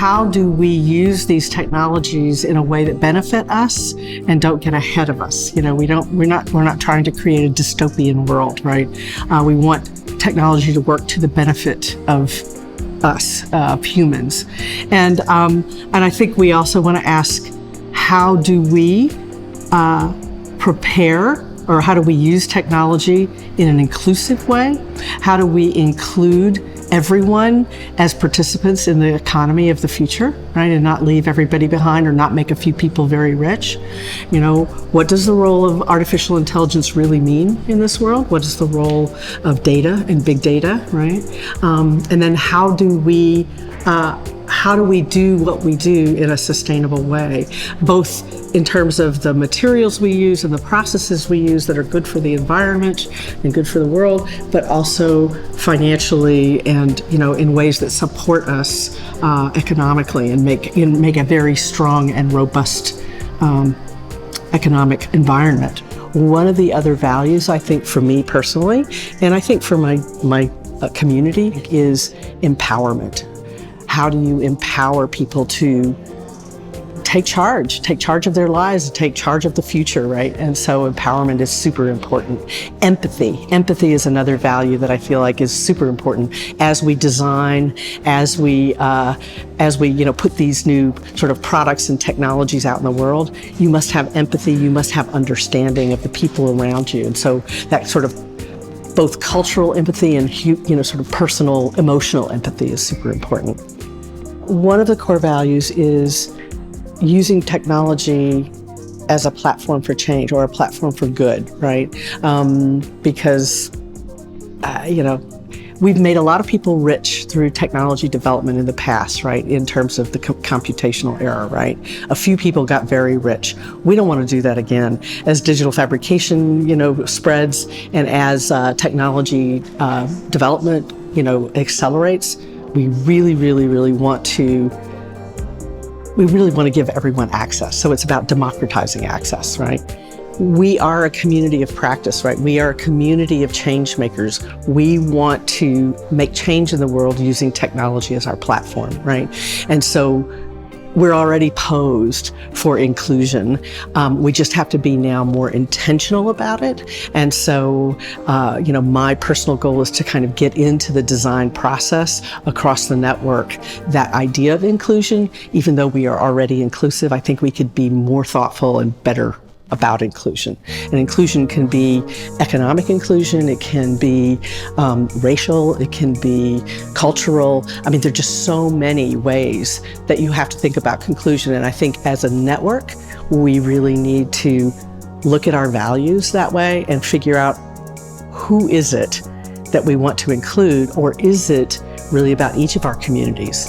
how do we use these technologies in a way that benefit us and don't get ahead of us? We're not trying to create a dystopian world, right? We want technology to work to the benefit of us, of humans. And I think we also want to ask, how do we prepare, or how do we use technology in an inclusive way? How do we include everyone as participants in the economy of the future, right? And not leave everybody behind or not make a few people very rich. What does the role of artificial intelligence really mean in this world? What is the role of data and big data, right? And then how do we do what we do in a sustainable way, both in terms of the materials we use and the processes we use that are good for the environment and good for the world, but also financially and in ways that support us economically and make a very strong and robust economic environment. One of the other values, I think, for me personally, and I think for my community, is empowerment. How do you empower people to take charge of their lives, take charge of the future, right? And so empowerment is super important. Empathy is another value that I feel like is super important as we design, as we put these new sort of products and technologies out in the world. You must have empathy, you must have understanding of the people around you. And so that sort of both cultural empathy and sort of personal, emotional empathy is super important. One of the core values is using technology as a platform for change or a platform for good, right? Because, we've made a lot of people rich through technology development in the past, right? In terms of the computational era, right? A few people got very rich. We don't want to do that again. As digital fabrication, spreads, and as technology development, accelerates, we really want to give everyone access. So it's about democratizing access, right? We are a community of practice, right? We are a community of change makers. We want to make change in the world using technology as our platform, right? And so we're already posed for inclusion. We just have to be now more intentional about it. And so, my personal goal is to kind of get into the design process across the network. That idea of inclusion, even though we are already inclusive, I think we could be more thoughtful and better about inclusion. And inclusion can be economic inclusion, it can be racial, it can be cultural. I mean, there are just so many ways that you have to think about inclusion. And I think as a network, we really need to look at our values that way and figure out, who is it that we want to include, or is it really about each of our communities?